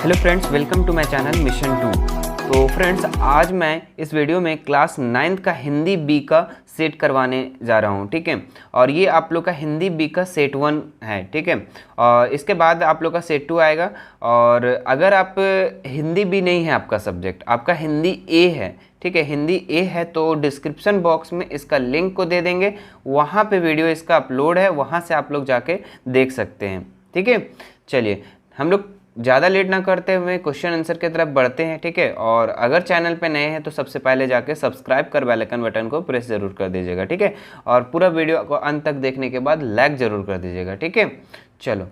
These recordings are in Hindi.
Hello friends, welcome to my channel mission 2। तो फ्रेंड्स, आज मैं इस वीडियो में क्लास 9th का हिंदी बी का सेट करवाने जा रहा हूँ, ठीक है। और ये आप लोग का हिंदी बी का सेट 1 है, ठीक है। और इसके बाद आप लोग का सेट 2 आएगा। और अगर आप हिंदी बी नहीं है आपका सब्जेक्ट, आपका हिंदी ए है, ठीक है, हिंदी ए है, तो डिस्क्रिप्शन बॉक्स में इसका लिंक को दे देंगे, वहाँ पे वीडियो इसका अपलोड है, वहाँ से आप लोग जाके देख सकते हैं, ठीक है। चलिए, हम लोग ज़्यादा लेट ना करते हुए क्वेश्चन आंसर की तरफ बढ़ते हैं, ठीक है। और अगर चैनल पे नए हैं तो सबसे पहले जाके सब्सक्राइब कर बेल आइकन बटन को प्रेस ज़रूर कर दीजिएगा, ठीक है। और पूरा वीडियो को अंत तक देखने के बाद लाइक ज़रूर कर दीजिएगा, ठीक है। चलो,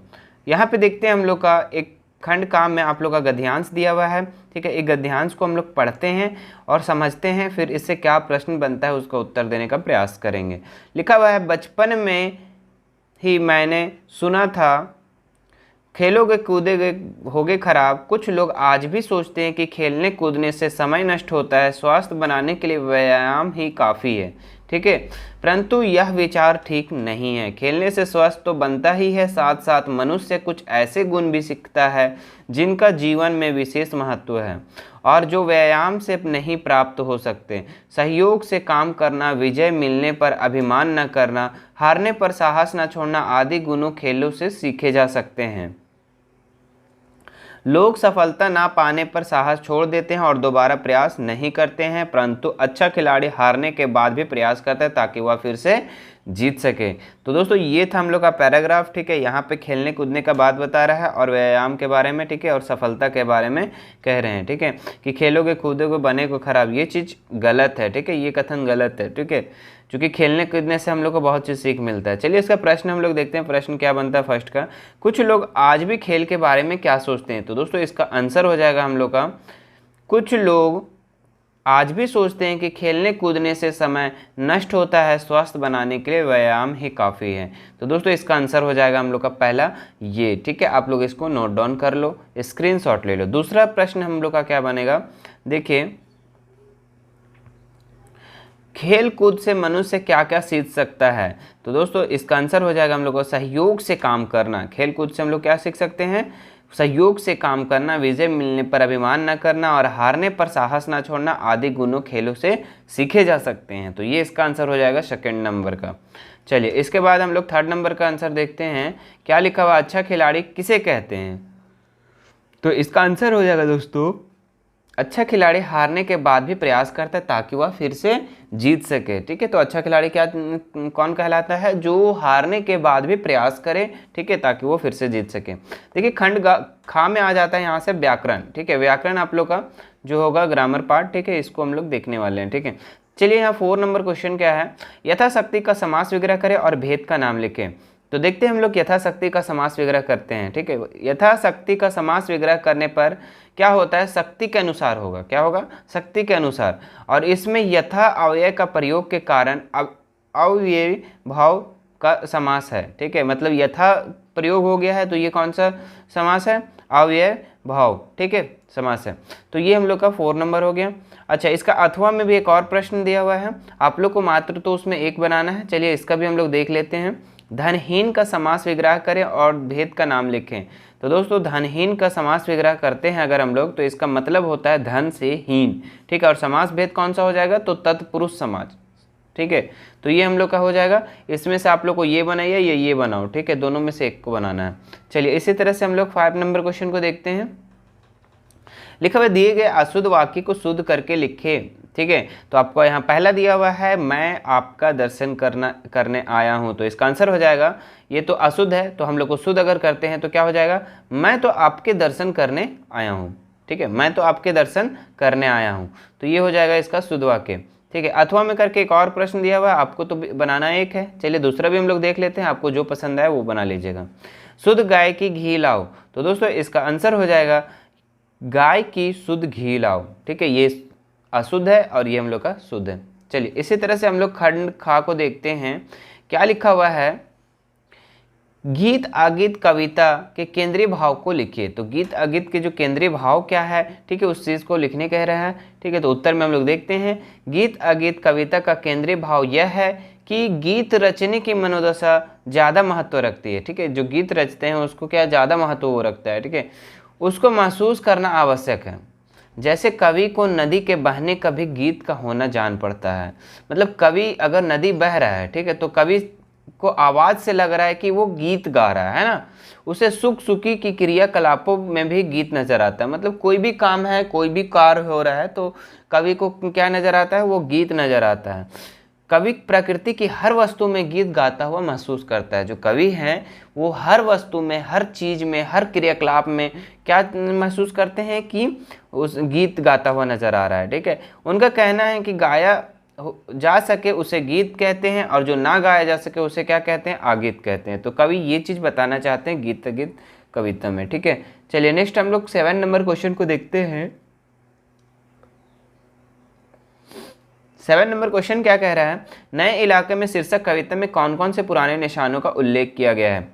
यहाँ पे देखते हैं हम लोग का एक खंड काम में आप लोग का गद्यांश दिया हुआ है, ठीक है। एक गद्यांश को हम लोग पढ़ते हैं और समझते हैं, फिर इससे क्या प्रश्न बनता है उसका उत्तर देने का प्रयास करेंगे। लिखा हुआ है, बचपन में ही मैंने सुना था खेलोगे कूदोगे होगे खराब। कुछ लोग आज भी सोचते हैं कि खेलने कूदने से समय नष्ट होता है, स्वास्थ्य बनाने के लिए व्यायाम ही काफ़ी है, ठीक है। परंतु यह विचार ठीक नहीं है। खेलने से स्वास्थ्य तो बनता ही है, साथ साथ मनुष्य कुछ ऐसे गुण भी सीखता है जिनका जीवन में विशेष महत्व है और जो व्यायाम से नहीं प्राप्त हो सकते। सहयोग से काम करना, विजय मिलने पर अभिमान न करना, हारने पर साहस न छोड़ना आदि गुणों खेलों से सीखे जा सकते हैं। लोग सफलता ना पाने पर साहस छोड़ देते हैं और दोबारा प्रयास नहीं करते हैं, परंतु अच्छा खिलाड़ी हारने के बाद भी प्रयास करता है ताकि वह फिर से जीत सके। तो दोस्तों, ये था हम लोग का पैराग्राफ, ठीक है। यहाँ पे खेलने कूदने का बात बता रहा है और व्यायाम के बारे में, ठीक है, और सफलता के बारे में कह रहे हैं, ठीक है, कि खेलोगे कूदोगे बने को खराब, ये चीज़ गलत है, ठीक है, ये कथन गलत है, ठीक है, क्योंकि खेलने कूदने से हम लोग को बहुत चीज़ सीख मिलता है। चलिए, इसका प्रश्न हम लोग देखते हैं। प्रश्न क्या बनता है फर्स्ट का, कुछ लोग आज भी खेल के बारे में क्या सोचते हैं। तो दोस्तों, इसका आंसर हो जाएगा हम लोग का, कुछ लोग आज भी सोचते हैं कि खेलने कूदने से समय नष्ट होता है, स्वास्थ्य बनाने के लिए व्यायाम ही काफ़ी है। तो दोस्तों, इसका आंसर हो जाएगा हम लोग का पहला ये, ठीक है। आप लोग इसको नोट डाउन कर लो, स्क्रीनशॉट ले लो। दूसरा प्रश्न हम लोग का क्या बनेगा, देखिए, खेल कूद से मनुष्य क्या क्या सीख सकता है। तो दोस्तों, इसका आंसर हो जाएगा हम लोग को सहयोग से काम करना। खेल कूद से हम लोग क्या सीख सकते हैं, सहयोग से काम करना, विजय मिलने पर अभिमान न करना और हारने पर साहस न छोड़ना आदि गुणों खेलों से सीखे जा सकते हैं। तो ये इसका आंसर हो जाएगा सेकंड नंबर का। चलिए, इसके बाद हम लोग थर्ड नंबर का आंसर देखते हैं। क्या लिखा हुआ, अच्छा खिलाड़ी किसे कहते हैं। तो इसका आंसर हो जाएगा दोस्तों, अच्छा खिलाड़ी हारने के बाद भी प्रयास करता है ताकि वह फिर से जीत सके, ठीक है। तो अच्छा खिलाड़ी क्या कौन कहलाता है, जो हारने के बाद भी प्रयास करे, ठीक है, ताकि वो फिर से जीत सके। देखिए, खंड खा में आ जाता है यहाँ से व्याकरण, ठीक है। व्याकरण आप लोग का जो होगा ग्रामर पार्ट, ठीक है, इसको हम लोग देखने वाले हैं, ठीक है। चलिए, यहाँ 4 नंबर क्वेश्चन क्या है, यथाशक्ति का समास विग्रह करें और भेद का नाम लिखें। तो देखते हैं हम लोग यथाशक्ति का समास विग्रह करते हैं, ठीक है। यथाशक्ति का समास विग्रह करने पर क्या होता है, शक्ति के अनुसार होगा, क्या होगा, शक्ति के अनुसार। और इसमें यथा अव्यय का प्रयोग के कारण अव्यय भाव का समास है, ठीक है। मतलब यथा प्रयोग हो गया है तो ये कौन सा समास है, अव्यय भाव, ठीक है, समास है। तो ये हम लोग का 4 नंबर हो गया। अच्छा, इसका अथवा में भी एक और प्रश्न दिया हुआ है, आप लोग को मात्र तो उसमें एक बनाना है। चलिए, इसका भी हम लोग देख लेते हैं। धनहीन का समास विग्रह करें और भेद का नाम लिखें। तो दोस्तों, धनहीन का समास विग्रह करते हैं अगर हम लोग, तो इसका मतलब होता है धन से हीन, ठीक है। और समास भेद कौन सा हो जाएगा, तो तत्पुरुष समाज, ठीक है। तो ये हम लोग का हो जाएगा। इसमें से आप लोग को ये बनाइए या ये बनाओ, ठीक है, दोनों में से एक को बनाना है। चलिए, इसी तरह से हम लोग 5 नंबर क्वेश्चन को देखते हैं। लिखा हुआ, दिए गए अशुद्ध वाक्य को शुद्ध करके लिखे, ठीक है। तो आपको यहाँ पहला दिया हुआ है, मैं आपका दर्शन करने आया हूँ। तो इसका आंसर हो जाएगा, ये तो अशुद्ध है, तो हम लोग को शुद्ध अगर करते हैं तो क्या हो जाएगा, मैं तो आपके दर्शन करने आया हूँ, ठीक है, मैं तो आपके दर्शन करने आया हूँ। तो ये हो जाएगा इसका शुद्ध वाक्य, ठीक है। अथवा में करके एक और प्रश्न दिया हुआ है, आपको तो बनाना एक है। चलिए, दूसरा भी हम लोग देख लेते हैं, आपको जो पसंद आए वो बना लीजिएगा। शुद्ध गाय की घी लाओ। तो दोस्तों, इसका आंसर हो जाएगा गाय की शुद्ध घी लाओ, ठीक है। ये अशुद्ध है और ये हम लोग का शुद्ध है। चलिए, इसी तरह से हम लोग खंड खा को देखते हैं। क्या लिखा हुआ है, गीत अगीत कविता के केंद्रीय भाव को लिखिए। तो गीत अगीत के जो केंद्रीय भाव क्या है, ठीक है, उस चीज़ को लिखने कह रहा है, ठीक है। तो उत्तर में हम लोग देखते हैं, गीत अगीत कविता का केंद्रीय भाव यह है कि गीत रचने की मनोदशा ज़्यादा महत्व रखती है, ठीक है। जो गीत रचते हैं उसको क्या ज़्यादा महत्व रखता है, ठीक है। उसको महसूस करना आवश्यक है। जैसे कवि को नदी के बहने का भी गीत का होना जान पड़ता है। मतलब कवि अगर नदी बह रहा है, ठीक है, तो कवि को आवाज़ से लग रहा है कि वो गीत गा रहा है ना। उसे सुख सुखी की क्रियाकलापों में भी गीत नजर आता है। मतलब कोई भी काम है, कोई भी कार्य हो रहा है, तो कवि को क्या नजर आता है? वो गीत नजर आता है। कवि प्रकृति की हर वस्तु में गीत गाता हुआ महसूस करता है। जो कवि हैं वो हर वस्तु में, हर चीज में, हर क्रियाकलाप में क्या महसूस करते हैं? कि उस गीत गाता हुआ नजर आ रहा है। ठीक है, उनका कहना है कि गाया जा सके उसे गीत कहते हैं, और जो ना गाया जा सके उसे क्या कहते हैं? आगीत कहते हैं। तो कवि ये चीज बताना चाहते हैं गीत गीत कविता में। ठीक है, चलिए नेक्स्ट हम लोग 7 नंबर क्वेश्चन को देखते हैं। 7 नंबर क्वेश्चन क्या कह रहा है? नए इलाके में शीर्षक कविता में कौन कौन से पुराने निशानों का उल्लेख किया गया है?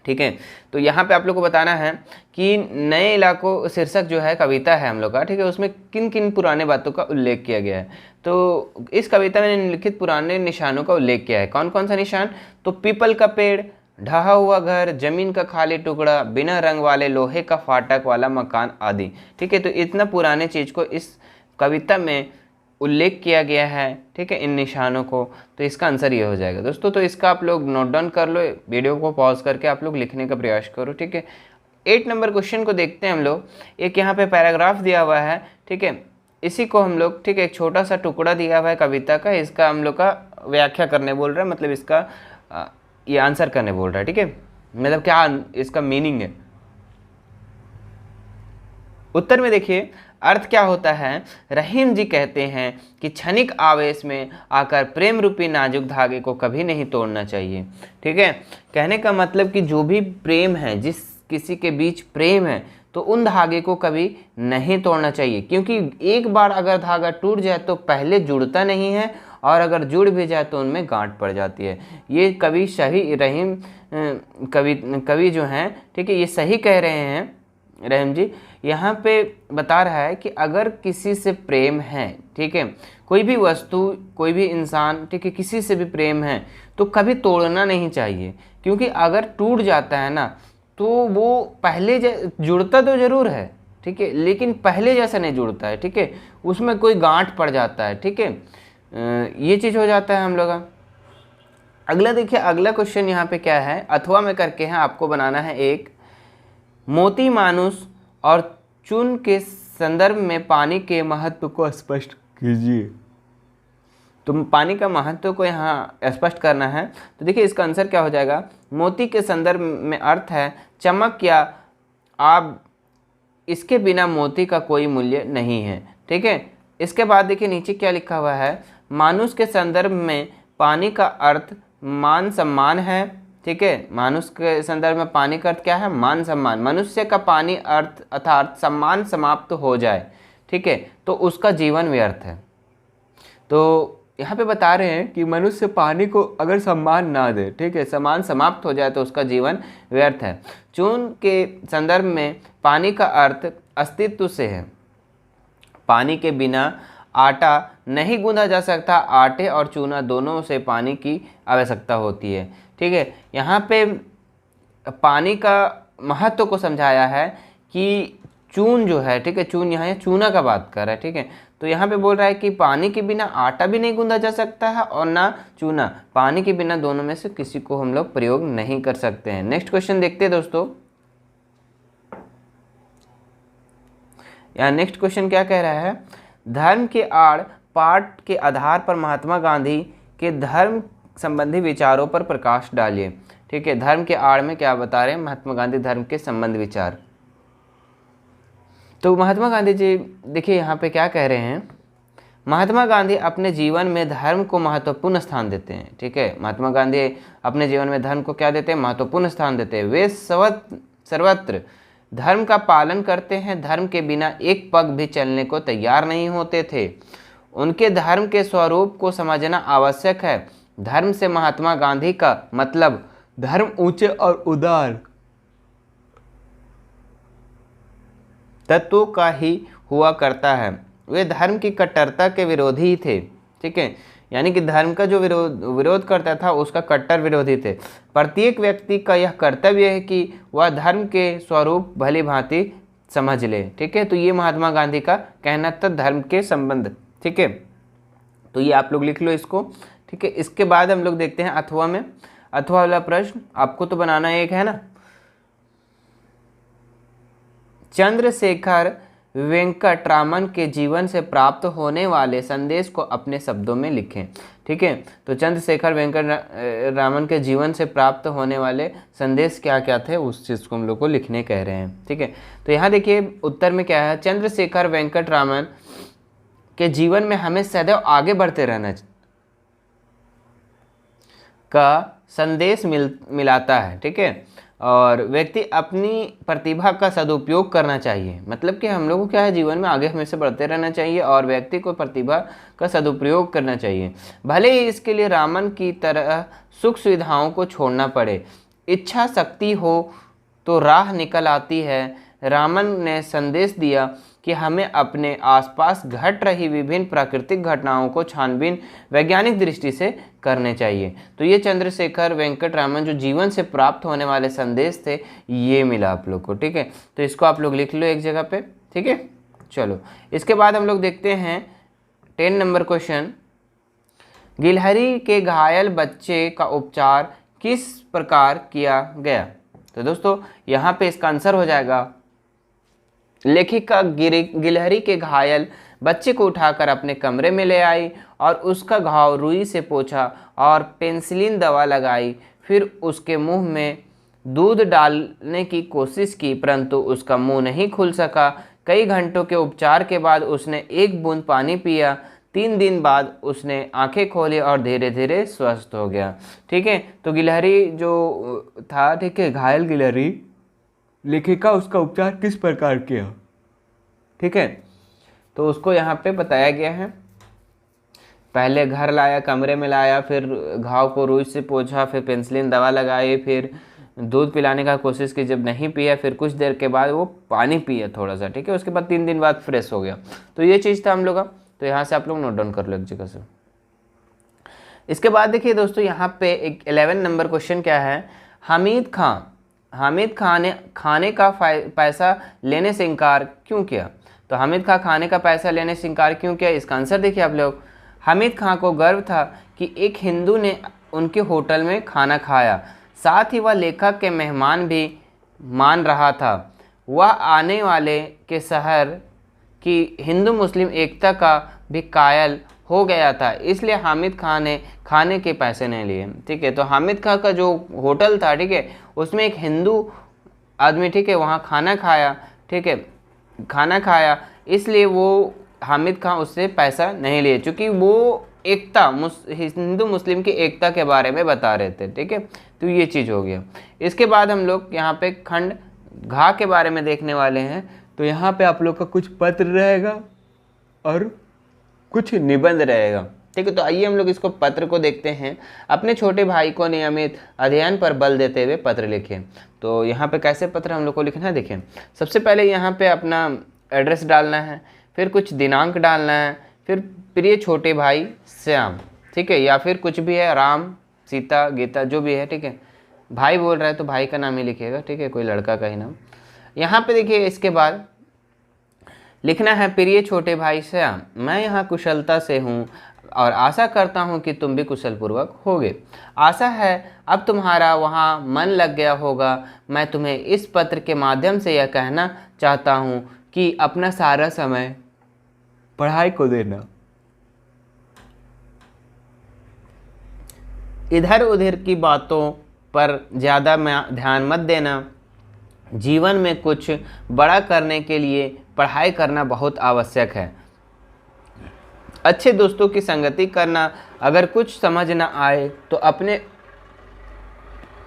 ठीक है, तो यहाँ पे आप लोग को बताना है कि नए इलाकों शीर्षक जो है कविता है हम लोग का, ठीक है, उसमें किन किन पुराने बातों का उल्लेख किया गया है। तो इस कविता में निम्नलिखित पुराने निशानों का उल्लेख किया है। कौन कौन सा निशान? तो पीपल का पेड़, ढहा हुआ घर, जमीन का खाली टुकड़ा, बिना रंग वाले लोहे का फाटक वाला मकान आदि। ठीक है, तो इतना पुराने चीज को इस कविता में उल्लेख किया गया है। ठीक है, इन निशानों को। तो इसका आंसर ये हो जाएगा दोस्तों। तो इसका आप लोग नोट डाउन कर लो, वीडियो को पॉज करके आप लोग लिखने का प्रयास करो। ठीक है, 8 नंबर क्वेश्चन को देखते हैं हम लोग। एक यहाँ पे पैराग्राफ दिया हुआ है, ठीक है, इसी को हम लोग, ठीक है, एक छोटा सा टुकड़ा दिया हुआ है कविता का, इसका हम लोग का व्याख्या करने बोल रहा है, मतलब इसका ये आंसर करने बोल रहा है। ठीक है, मतलब क्या इसका मीनिंग है। उत्तर में देखिए अर्थ क्या होता है। रहीम जी कहते हैं कि क्षणिक आवेश में आकर प्रेम रूपी नाजुक धागे को कभी नहीं तोड़ना चाहिए। ठीक है, कहने का मतलब कि जो भी प्रेम है, जिस किसी के बीच प्रेम है, तो उन धागे को कभी नहीं तोड़ना चाहिए, क्योंकि एक बार अगर धागा टूट जाए तो पहले जुड़ता नहीं है, और अगर जुड़ भी जाए तो उनमें गांठ पड़ जाती है। ये कवि सही रहीम कवि जो हैं, ठीक है, ये सही कह रहे हैं। रहीम जी यहाँ पे बता रहा है कि अगर किसी से प्रेम है, ठीक है, कोई भी वस्तु, कोई भी इंसान, ठीक है, किसी से भी प्रेम है तो कभी तोड़ना नहीं चाहिए, क्योंकि अगर टूट जाता है ना तो वो पहले जुड़ता तो जरूर है, ठीक है, लेकिन पहले जैसा नहीं जुड़ता है। ठीक है, उसमें कोई गांठ पड़ जाता है। ठीक है, ये चीज़ हो जाता है हम लोग का। अगला देखिए, अगला क्वेश्चन यहाँ पे क्या है, अथवा में करके है, आपको बनाना है एक मोती मानुस और चून के संदर्भ में पानी के महत्व को स्पष्ट कीजिए। तो पानी का महत्व को यहाँ स्पष्ट करना है। तो देखिए इसका आंसर क्या हो जाएगा। मोती के संदर्भ में अर्थ है चमक या आब, इसके बिना मोती का कोई मूल्य नहीं है। ठीक है, इसके बाद देखिए नीचे क्या लिखा हुआ है। मानुष के संदर्भ में पानी का अर्थ मान सम्मान है। ठीक है, मानुष के संदर्भ में पानी का अर्थ क्या है? मान सम्मान। मनुष्य का पानी अर्थ अर्थात सम्मान समाप्त हो जाए, ठीक है, तो उसका जीवन व्यर्थ है। तो यहाँ पे बता रहे हैं कि मनुष्य पानी को अगर सम्मान ना दे, ठीक है, सम्मान समाप्त हो जाए तो उसका जीवन व्यर्थ है। चून के संदर्भ में पानी का अर्थ अस्तित्व से है। पानी के बिना आटा नहीं गूंदा जा सकता। आटे और चूना दोनों से पानी की आवश्यकता होती है। ठीक है, यहाँ पे पानी का महत्व को समझाया है कि चून जो है, ठीक है, चून यहाँ चूना का बात कर रहा है। ठीक है, तो यहाँ पे बोल रहा है कि पानी के बिना आटा भी नहीं गूंदा जा सकता है और ना चूना। पानी के बिना दोनों में से किसी को हम लोग प्रयोग नहीं कर सकते हैं। नेक्स्ट क्वेश्चन देखते हैं दोस्तों। यहाँ नेक्स्ट क्वेश्चन क्या कह रहा है। धर्म के आड़ पाठ के आधार पर महात्मा गांधी के धर्म संबंधी विचारों पर प्रकाश डालिए। ठीक है, धर्म के आड़ में क्या बता रहे हैं? महात्मा गांधी धर्म के संबंध विचार। तो महात्मा गांधी जी देखिए यहाँ पे क्या कह रहे हैं। महात्मा गांधी अपने जीवन में धर्म को महत्वपूर्ण स्थान देते हैं। ठीक है, महात्मा गांधी अपने जीवन में धर्म को क्या देते हैं? महत्वपूर्ण स्थान देते हैं। वे सर्वत्र धर्म का पालन करते हैं। धर्म के बिना एक पग भी चलने को तैयार नहीं होते थे। उनके धर्म के स्वरूप को समझना आवश्यक है। धर्म से महात्मा गांधी का मतलब धर्म ऊंचे और उदार तत्वों का ही हुआ करता है। वे धर्म की कट्टरता के विरोधी ही थे। ठीक है, यानी कि धर्म का जो विरोध करता था उसका कट्टर विरोधी थे। प्रत्येक व्यक्ति का यह कर्तव्य है कि वह धर्म के स्वरूप भली भांति समझ ले। ठीक है, तो ये महात्मा गांधी का कहना था धर्म के संबंध। ठीक है, तो ये आप लोग लिख लो इसको। ठीक है, इसके बाद हम लोग देखते हैं अथवा में। अथवा वाला प्रश्न आपको तो बनाना एक है ना, चंद्रशेखर वेंकटरामन के जीवन से प्राप्त होने वाले संदेश को अपने शब्दों में लिखें। ठीक है, तो चंद्रशेखर वेंकटरामन के जीवन से प्राप्त होने वाले संदेश क्या क्या थे उस चीज़ को हम लोग को लिखने कह रहे हैं। ठीक है, तो यहाँ देखिए उत्तर में क्या है, चंद्रशेखर वेंकटरामन के जीवन में हमें सदैव आगे बढ़ते रहना का संदेश मिलाता है। ठीक है, और व्यक्ति अपनी प्रतिभा का सदुपयोग करना चाहिए। मतलब कि हम लोग को क्या है, जीवन में आगे हमेशा बढ़ते रहना चाहिए और व्यक्ति को प्रतिभा का सदुपयोग करना चाहिए, भले ही इसके लिए रामन की तरह सुख सुविधाओं को छोड़ना पड़े। इच्छा शक्ति हो तो राह निकल आती है। रामन ने संदेश दिया कि हमें अपने आसपास घट रही विभिन्न प्राकृतिक घटनाओं को छानबीन वैज्ञानिक दृष्टि से करने चाहिए। तो ये चंद्रशेखर वेंकटरामन जो जीवन से प्राप्त होने वाले संदेश थे ये मिला आप लोग को। ठीक है, तो इसको आप लोग लिख लो एक जगह पे। ठीक है, चलो इसके बाद हम लोग देखते हैं 10 नंबर क्वेश्चन, गिलहरी के घायल बच्चे का उपचार किस प्रकार किया गया। तो दोस्तों यहाँ पे इसका आंसर हो जाएगा, लेखिका गिलहरी के घायल बच्चे को उठाकर अपने कमरे में ले आई और उसका घाव रुई से पोंछा और पेनिसिलिन दवा लगाई। फिर उसके मुंह में दूध डालने की कोशिश की, परंतु उसका मुंह नहीं खुल सका। कई घंटों के उपचार के बाद उसने एक बूंद पानी पिया। 3 दिन बाद उसने आंखें खोली और धीरे धीरे स्वस्थ हो गया। ठीक है, तो गिलहरी जो था, ठीक है, घायल गिलहरी, लेखिका उसका उपचार किस प्रकार किया। ठीक है, तो उसको यहाँ पे बताया गया है, पहले घर लाया, कमरे में लाया, फिर घाव को रुई से पोंछा, फिर पेनिसिलिन दवा लगाई, फिर दूध पिलाने का कोशिश की, जब नहीं पिया फिर कुछ देर के बाद वो पानी पिया थोड़ा सा। ठीक है, उसके बाद 3 दिन बाद फ्रेश हो गया। तो ये चीज़ था हम लोग का, तो यहाँ से आप लोग नोट डाउन कर लो एक जगह से। इसके बाद देखिए दोस्तों यहाँ पे एक 11 नंबर क्वेश्चन क्या है, हामिद खान ने खाने का पैसा लेने से इनकार क्यों किया। तो हामिद खान खाने का पैसा लेने से इनकार क्यों किया, इसका आंसर देखिए आप लोग। हामिद खान को गर्व था कि एक हिंदू ने उनके होटल में खाना खाया, साथ ही वह लेखक के मेहमान भी मान रहा था। वह आने वाले के शहर की हिंदू मुस्लिम एकता का भी कायल हो गया था, इसलिए हामिद खान ने खाने के पैसे नहीं लिए। ठीक है, तो हामिद खान का जो होटल था, ठीक है, उसमें एक हिंदू आदमी, ठीक है, वहाँ खाना खाया। ठीक है, खाना खाया, इसलिए वो हामिद खान उससे पैसा नहीं लिए, क्योंकि वो एकता हिंदू मुस्लिम की एकता के बारे में बता रहे थे। ठीक है, तो ये चीज़ हो गया। इसके बाद हम लोग यहाँ पे खंड घा के बारे में देखने वाले हैं। तो यहाँ पे आप लोग का कुछ पत्र रहेगा और कुछ निबंध रहेगा। ठीक है, तो आइए हम लोग इसको पत्र को देखते हैं। अपने छोटे भाई को नियमित अध्ययन पर बल देते हुए पत्र लिखें। तो यहाँ पे कैसे पत्र हम लोग को लिखना है, देखें। सबसे पहले यहाँ पे अपना एड्रेस डालना है, फिर कुछ दिनांक डालना है, फिर प्रिय छोटे भाई श्याम, ठीक है, या फिर कुछ भी है, राम, सीता, गीता, जो भी है। ठीक है, भाई बोल रहा है तो भाई का नाम ही लिखिएगा। ठीक है, कोई लड़का का ही नाम। यहाँ पे देखिए इसके बाद लिखना है, प्रिय छोटे भाई श्याम, मैं यहाँ कुशलता से हूँ और आशा करता हूँ कि तुम भी कुशलपूर्वक होगे। आशा है अब तुम्हारा वहाँ मन लग गया होगा। मैं तुम्हें इस पत्र के माध्यम से यह कहना चाहता हूँ कि अपना सारा समय पढ़ाई को देना, इधर उधर की बातों पर ज़्यादा ध्यान मत देना। जीवन में कुछ बड़ा करने के लिए पढ़ाई करना बहुत आवश्यक है। अच्छे दोस्तों की संगति करना, अगर कुछ समझ न आए तो अपने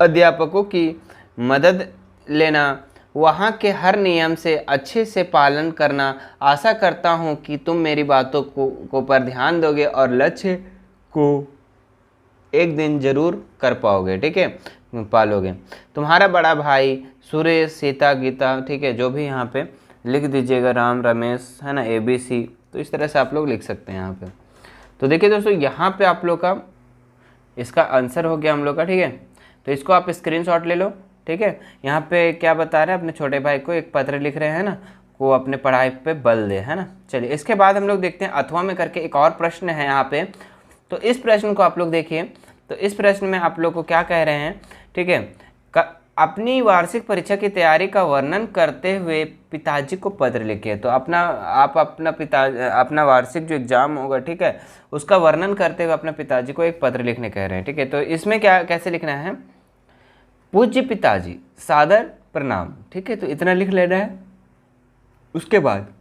अध्यापकों की मदद लेना, वहाँ के हर नियम से अच्छे से पालन करना। आशा करता हूँ कि तुम मेरी बातों को पर ध्यान दोगे और लक्ष्य को एक दिन जरूर कर पाओगे। ठीक है, पालोगे। तुम्हारा बड़ा भाई सुरेश, सीता, गीता, ठीक है, जो भी यहाँ पे लिख दीजिएगा, राम, रमेश, है ना, ABC। तो इस तरह से आप लोग लिख सकते हैं यहाँ पे। तो देखिए दोस्तों यहाँ पे आप लोग का इसका आंसर हो गया हम लोग का, ठीक है। तो इसको आप स्क्रीनशॉट ले लो, ठीक है। यहाँ पे क्या बता रहे हैं, अपने छोटे भाई को एक पत्र लिख रहे हैं ना, को अपने पढ़ाई पे बल दे, है ना। चलिए इसके बाद हम लोग देखते हैं अथवा में करके एक और प्रश्न है यहाँ पे। तो इस प्रश्न को आप लोग देखिए। तो इस प्रश्न में आप लोग को क्या कह रहे हैं, ठीक है, अपनी वार्षिक परीक्षा की तैयारी का वर्णन करते हुए पिताजी को पत्र लिखिए। तो अपना वार्षिक जो एग्जाम होगा, ठीक है, उसका वर्णन करते हुए अपने पिताजी को एक पत्र लिखने कह रहे हैं, ठीक है। तो इसमें क्या कैसे लिखना है, पूज्य पिताजी सादर प्रणाम, ठीक है। तो इतना लिख लेना है। उसके बाद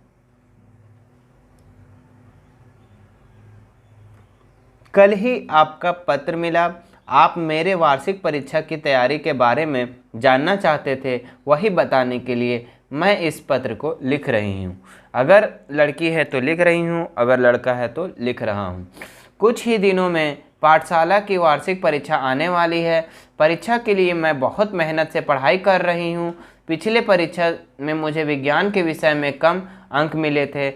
कल ही आपका पत्र मिला, आप मेरे वार्षिक परीक्षा की तैयारी के बारे में जानना चाहते थे, वही बताने के लिए मैं इस पत्र को लिख रही हूँ। अगर लड़की है तो लिख रही हूँ, अगर लड़का है तो लिख रहा हूँ। कुछ ही दिनों में पाठशाला की वार्षिक परीक्षा आने वाली है। परीक्षा के लिए मैं बहुत मेहनत से पढ़ाई कर रही हूँ। पिछले परीक्षा में मुझे विज्ञान के विषय में कम अंक मिले थे,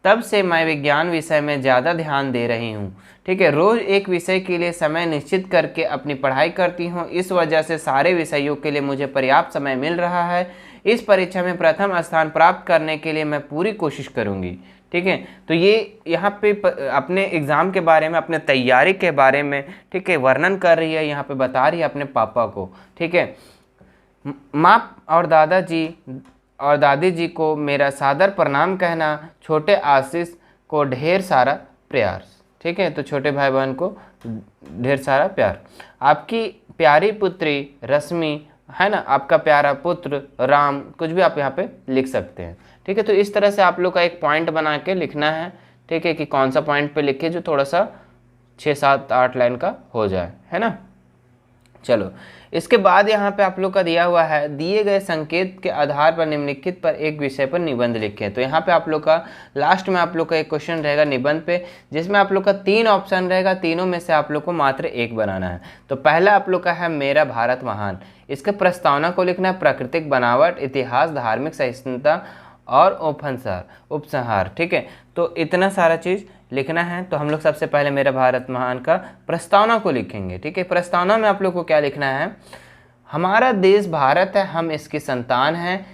तब से मैं विज्ञान विषय में ज़्यादा ध्यान दे रही हूँ, ठीक है। रोज़ एक विषय के लिए समय निश्चित करके अपनी पढ़ाई करती हूँ। इस वजह से सारे विषयों के लिए मुझे पर्याप्त समय मिल रहा है। इस परीक्षा में प्रथम स्थान प्राप्त करने के लिए मैं पूरी कोशिश करूँगी, ठीक है। तो ये यहाँ पे अपने एग्ज़ाम के बारे में, अपने तैयारी के बारे में, ठीक है, वर्णन कर रही है। यहाँ पे बता रही है अपने पापा को, ठीक है। माँ और दादी जी को मेरा सादर प्रणाम कहना, छोटे आशीष को ढेर सारा प्यार, ठीक है। तो छोटे भाई बहन को ढेर सारा प्यार। आपकी प्यारी पुत्री रश्मि, है ना, आपका प्यारा पुत्र राम, कुछ भी आप यहाँ पे लिख सकते हैं, ठीक है। तो इस तरह से आप लोग का एक पॉइंट बना के लिखना है, ठीक है, कि कौन सा पॉइंट पे लिखे जो थोड़ा सा 6, 7, 8 लाइन का हो जाए, है ना। चलो इसके बाद यहाँ पे आप लोग का दिया हुआ है, दिए गए संकेत के आधार पर निम्नलिखित पर एक विषय पर निबंध लिखें। तो यहाँ पे आप लोग का लास्ट में आप लोग का एक क्वेश्चन रहेगा निबंध पे, जिसमें आप लोग का 3 ऑप्शन रहेगा। तीनों में से आप लोग को मात्र एक बनाना है। तो पहला आप लोग का है मेरा भारत महान। इसके प्रस्तावना को लिखना है, प्राकृतिक बनावट, इतिहास, धार्मिक सहिष्णुता और उपसंहार, ठीक है। तो इतना सारा चीज़ लिखना है। तो हम लोग सबसे पहले मेरा भारत महान का प्रस्तावना को लिखेंगे, ठीक है। प्रस्तावना में आप लोग को क्या लिखना है, हमारा देश भारत है, हम इसकी संतान हैं।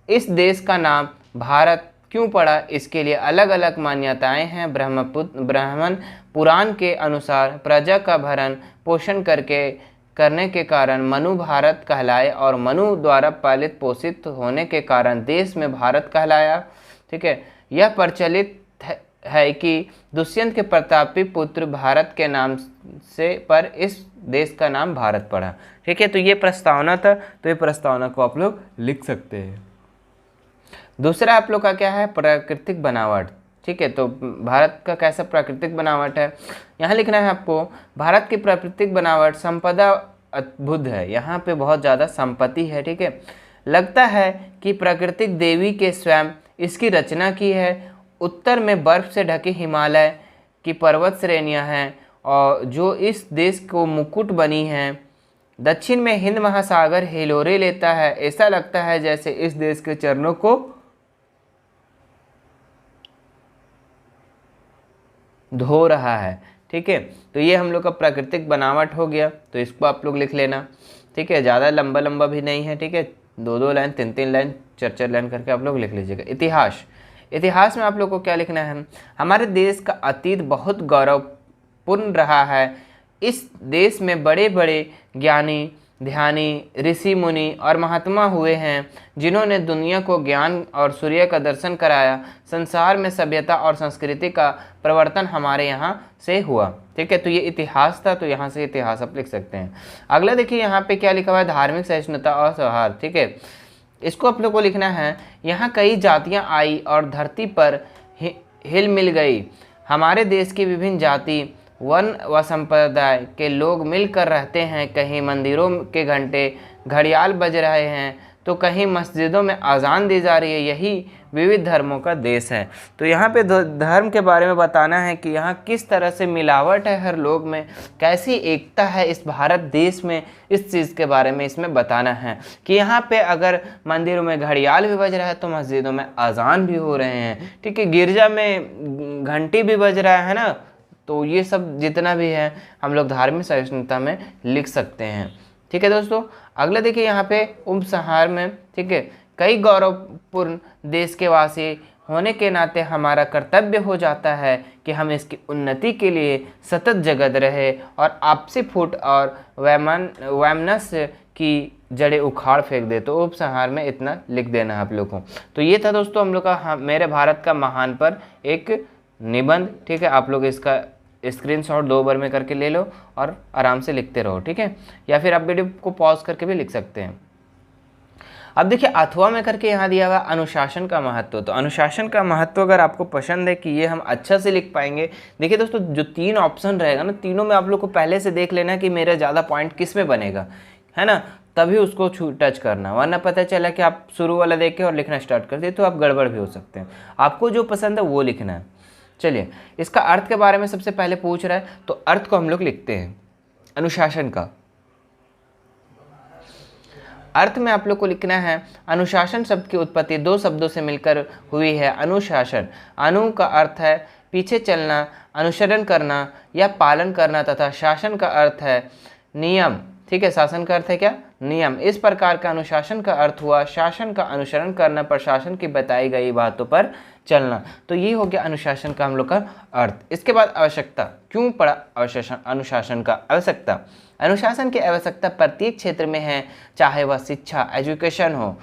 इस देश का नाम भारत क्यों पड़ा, इसके लिए अलग अलग मान्यताएं हैं। ब्राह्मण पुराण के अनुसार प्रजा का भरण पोषण करने के कारण मनु भारत कहलाए और मनु द्वारा पालित पोषित होने के कारण देश में भारत कहलाया, ठीक है। यह प्रचलित है कि दुष्यंत के प्रतापी पुत्र भारत के नाम से पर इस देश का नाम भारत पड़ा, ठीक है। तो ये प्रस्तावना था। तो ये प्रस्तावना को आप लोग लिख सकते हैं। दूसरा आप लोग का क्या है, प्राकृतिक बनावट, ठीक है। तो भारत का कैसा प्राकृतिक बनावट है, यहाँ लिखना है आपको, भारत की प्राकृतिक बनावट संपदा अद्भुत है। यहाँ पे बहुत ज़्यादा संपत्ति है, ठीक है। लगता है कि प्राकृतिक देवी के स्वयं इसकी रचना की है। उत्तर में बर्फ से ढके हिमालय की पर्वत श्रेणियाँ हैं और जो इस देश को मुकुट बनी हैं। दक्षिण में हिंद महासागर हिलोरे लेता है। ऐसा लगता है जैसे इस देश के चरणों को धो रहा है, ठीक है। तो ये हम लोग का प्राकृतिक बनावट हो गया। तो इसको आप लोग लिख लेना, ठीक है। ज़्यादा लंबा लंबा भी नहीं है, ठीक है। 2-2 लाइन, 3-3 लाइन, 4-4 लाइन करके आप लोग लिख लीजिएगा। इतिहास में आप लोग को क्या लिखना है, हमारे देश का अतीत बहुत गौरवपूर्ण रहा है। इस देश में बड़े बड़े ज्ञानी, ध्यानी, ऋषि मुनि और महात्मा हुए हैं, जिन्होंने दुनिया को ज्ञान और सूर्य का दर्शन कराया। संसार में सभ्यता और संस्कृति का प्रवर्तन हमारे यहाँ से हुआ, ठीक है। तो ये इतिहास था। तो यहाँ से इतिहास आप लिख सकते हैं। अगला देखिए यहाँ पे क्या लिखा हुआ है, धार्मिक सहिष्णुता और सौहार्द, ठीक है। इसको आप लोग को लिखना है, यहाँ कई जातियाँ आई और धरती पर हिल मिल गई। हमारे देश की विभिन्न जाति, वर्ण व संप्रदाय के लोग मिलकर रहते हैं। कहीं मंदिरों के घंटे घड़ियाल बज रहे हैं तो कहीं मस्जिदों में अजान दी जा रही है। यही विविध धर्मों का देश है। तो यहाँ पे धर्म के बारे में बताना है कि यहाँ किस तरह से मिलावट है हर लोग में, कैसी एकता है इस भारत देश में, इस चीज़ के बारे में इसमें बताना है कि यहाँ पे अगर मंदिरों में घड़ियाल भी बज रहा है तो मस्जिदों में अजान भी हो रहे हैं, ठीक है। गिरजा में घंटी भी बज रहा है ना, तो ये सब जितना भी है हम लोग धार्मिक सहिष्णुता में लिख सकते हैं। ठीक है दोस्तों, अगला देखिए यहाँ पे उपसंहार में, ठीक है, कई गौरवपूर्ण देश के वासी होने के नाते हमारा कर्तव्य हो जाता है कि हम इसकी उन्नति के लिए सतत जगत रहे और आपसी फूट और वैमनस्य की जड़ें उखाड़ फेंक दे। तो उपसंहार में इतना लिख देना है आप लोगों को। तो ये था दोस्तों हम लोग का मेरे भारत का महान पर एक निबंध। ठीक है, आप लोग इसका स्क्रीनशॉट 2 बार में करके ले लो और आराम से लिखते रहो। ठीक है, या फिर आप वीडियो को पॉज करके भी लिख सकते हैं। अब देखिए अथवा में करके यहाँ दिया हुआ अनुशासन का महत्व। तो अनुशासन का महत्व अगर आपको पसंद है कि ये हम अच्छा से लिख पाएंगे, देखिए दोस्तों जो 3 ऑप्शन रहेगा ना, तीनों में आप लोग को पहले से देख लेना कि मेरा ज़्यादा पॉइंट किस में बनेगा, है ना, तभी उसको टच करना, वरना पता चला कि आप शुरू वाला देख के और लिखना स्टार्ट कर दिए तो आप गड़बड़ भी हो सकते हैं। आपको जो पसंद है वो लिखना है। चलिए, इसका अर्थ के बारे में सबसे पहले पूछ रहा है, तो अर्थ को हम लोग लिखते हैं अनुशासन का। अर्थ में आप लोग को लिखना है अनुशासन शब्द की उत्पत्ति 2 शब्दों से मिलकर हुई है। अनुशासन, अनु का अर्थ है पीछे चलना, अनुसरण करना या पालन करना, तथा शासन का अर्थ है नियम। ठीक है, शासन का अर्थ है क्या, नियम। इस प्रकार का अनुशासन का अर्थ हुआ शासन का अनुसरण करना, प्रशासन की बताई गई बातों पर चलना। तो ये हो गया अनुशासन का हम लोग का अर्थ। इसके बाद आवश्यकता, क्यों पड़ा अनुशासन का आवश्यकता। अनुशासन की आवश्यकता प्रत्येक क्षेत्र में है, चाहे वह शिक्षा एजुकेशन हो,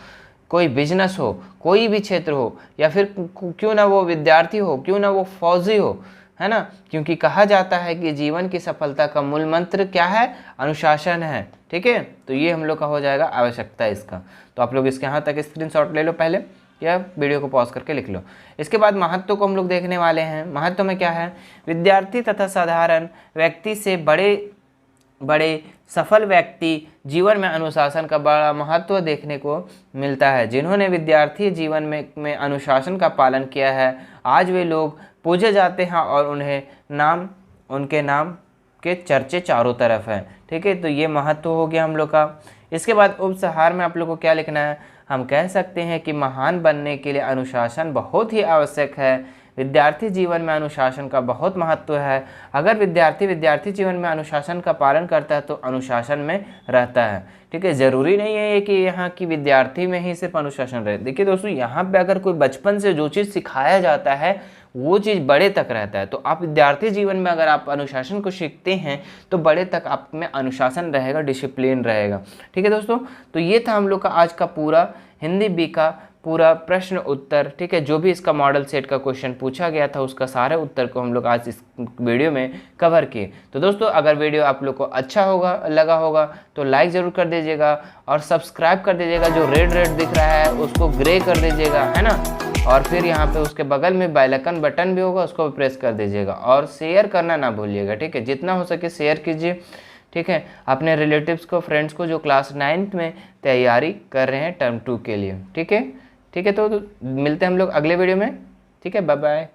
कोई बिजनेस हो, कोई भी क्षेत्र हो, या फिर क्यों ना वो विद्यार्थी हो, क्यों ना वो फौजी हो, है ना, क्योंकि कहा जाता है कि जीवन की सफलता का मूल मंत्र क्या है, अनुशासन है। ठीक है, तो ये हम लोग का हो जाएगा आवश्यकता इसका। तो आप लोग इसके यहाँ तक स्क्रीनशॉट ले लो पहले, या वीडियो को पॉज करके लिख लो। इसके बाद महत्व को हम लोग देखने वाले हैं। महत्व में क्या है, विद्यार्थी तथा साधारण व्यक्ति से बड़े सफल व्यक्ति जीवन में अनुशासन का बड़ा महत्व देखने को मिलता है। जिन्होंने विद्यार्थी जीवन में अनुशासन का पालन किया है, आज वे लोग पूजे जाते हैं और उनके नाम के चर्चे चारों तरफ हैं। ठीक है, तो ये महत्व हो गया हम लोग का। इसके बाद उपसंहार में आप लोग को क्या लिखना है, हम कह सकते हैं कि महान बनने के लिए अनुशासन बहुत ही आवश्यक है। विद्यार्थी जीवन में अनुशासन का बहुत महत्व है। अगर विद्यार्थी जीवन में अनुशासन का पालन करता है तो अनुशासन में रहता है। ठीक है, ज़रूरी नहीं है कि यहाँ की विद्यार्थी में ही सिर्फ अनुशासन रहे। देखिए दोस्तों, यहाँ पे अगर कोई बचपन से जो चीज़ सिखाया जाता है वो चीज़ बड़े तक रहता है। तो आप विद्यार्थी जीवन में अगर आप अनुशासन को सीखते हैं तो बड़े तक आप में अनुशासन रहेगा, डिसिप्लिन रहेगा। ठीक है दोस्तों, तो ये था हम लोग का आज का पूरा हिंदी बी का पूरा प्रश्न उत्तर। ठीक है, जो भी इसका मॉडल सेट का क्वेश्चन पूछा गया था उसका सारे उत्तर को हम लोग आज इस वीडियो में कवर किए। तो दोस्तों अगर वीडियो आप लोग को अच्छा लगा होगा तो लाइक ज़रूर कर दीजिएगा और सब्सक्राइब कर दीजिएगा। जो रेड दिख रहा है उसको ग्रे कर दीजिएगा, है ना, और फिर यहाँ पे उसके बगल में बेल आइकन बटन भी होगा, उसको भी प्रेस कर दीजिएगा और शेयर करना ना भूलिएगा। ठीक है, जितना हो सके शेयर कीजिए। ठीक है, अपने रिलेटिव्स को, फ्रेंड्स को जो क्लास 9th में तैयारी कर रहे हैं टर्म 2 के लिए। ठीक है, तो मिलते हैं हम लोग अगले वीडियो में। ठीक है, बाय बाय।